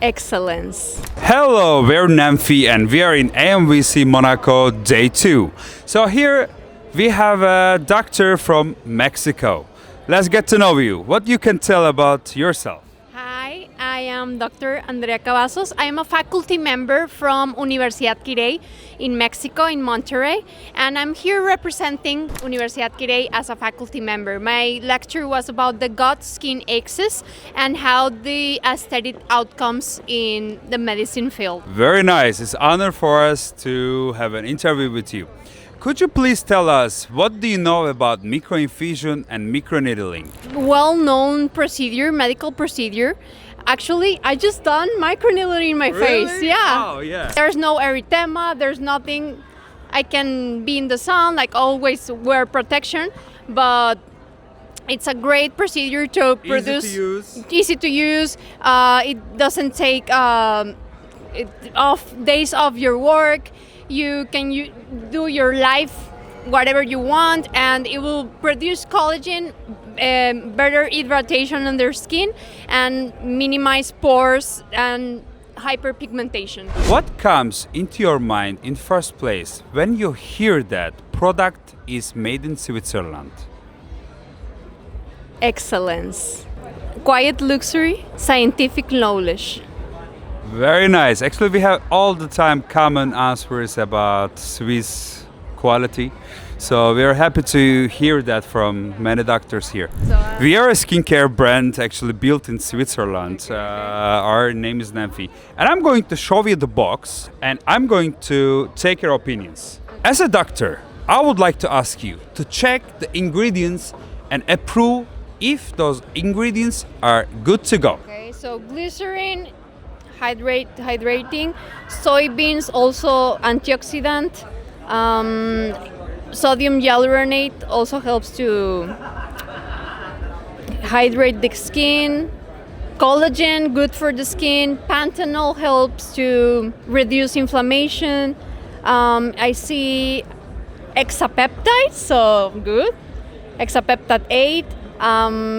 Excellence. Hello, we're Nenfy and we are in AMWC Monaco day 2. So here we have a doctor from Mexico. Let's get to know you. What you can tell about yourself? Hi, I am Dr. Andrea Cavazos. I am a faculty member from Universidad HXE-RICH in Mexico, in Monterrey, and I'm here representing Universidad HXE-RICH as a faculty member. My lecture was about the gut-skin axis and how the aesthetic outcomes in the medicine field. Very nice. It's an honor for us to have an interview with you. Could you please tell us what do you know about microinfusion and microneedling? Well-known procedure, medical procedure. Actually, I just done microneedling in my face. Yeah. Oh, yeah. There's no erythema, there's nothing. I can be in the sun, like always wear protection, but it's a great procedure to produce. Easy to use. Easy to use. It doesn't take days of your work. You can do your life whatever you want, and it will produce collagen, better hydration on their skin, and minimize pores and hyperpigmentation. What comes into your mind in first place when you hear that product is made in Switzerland? Excellence. Quiet luxury, scientific knowledge. Very nice. Actually, we have all the time common answers about Swiss quality. So we are happy to hear that from many doctors here. We are a skincare brand actually built in Switzerland. Our name is Nenfy. And I'm going to show you the box and I'm going to take your opinions. As a doctor, I would like to ask you to check the ingredients and approve if those ingredients are good to go. Okay, so glycerin, hydrating, soybeans also antioxidant, sodium hyaluronate also helps to hydrate the skin, collagen good for the skin, panthenol helps to reduce inflammation. I see hexapeptide, so good, hexapeptide 8,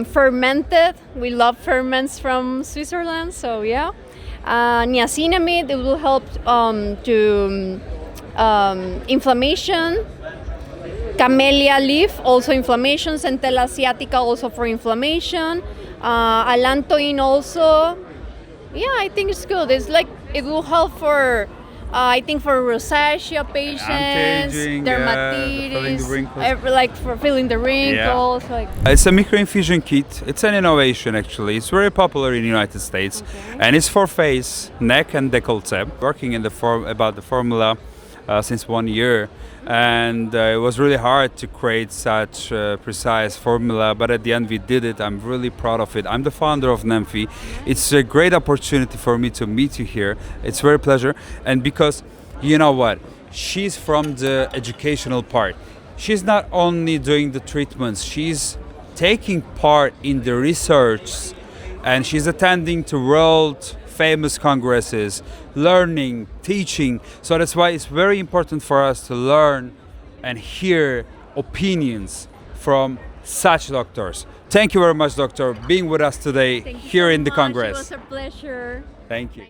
fermented, we love ferments from Switzerland, so yeah. Niacinamide, it will help to inflammation. Camellia leaf, also inflammation. Centella asiatica, also for inflammation. Allantoin also. Yeah, I think it's good. It's like it will help for, I think for rosacea patients, Anti-aging, dermatitis, like for filling the wrinkles. Yeah. Like. It's a microinfusion kit. It's an innovation actually. It's very popular in the United States, and it's for face, neck, and décolleté. Working in the about the formula since 1 year, and it was really hard to create such a precise formula, but at the end we did it. I'm really proud of it. I'm the founder of Nenfy. It's a great opportunity for me to meet you here. It's very pleasure, and because you know what, she's from the educational part. She's not only doing the treatments, she's taking part in the research, and she's attending to world famous congresses, learning, teaching. So that's why it's very important for us to learn and hear opinions from such doctors. Thank you very much, doctor, being with us today here in the Congress. It was a pleasure. Thank you.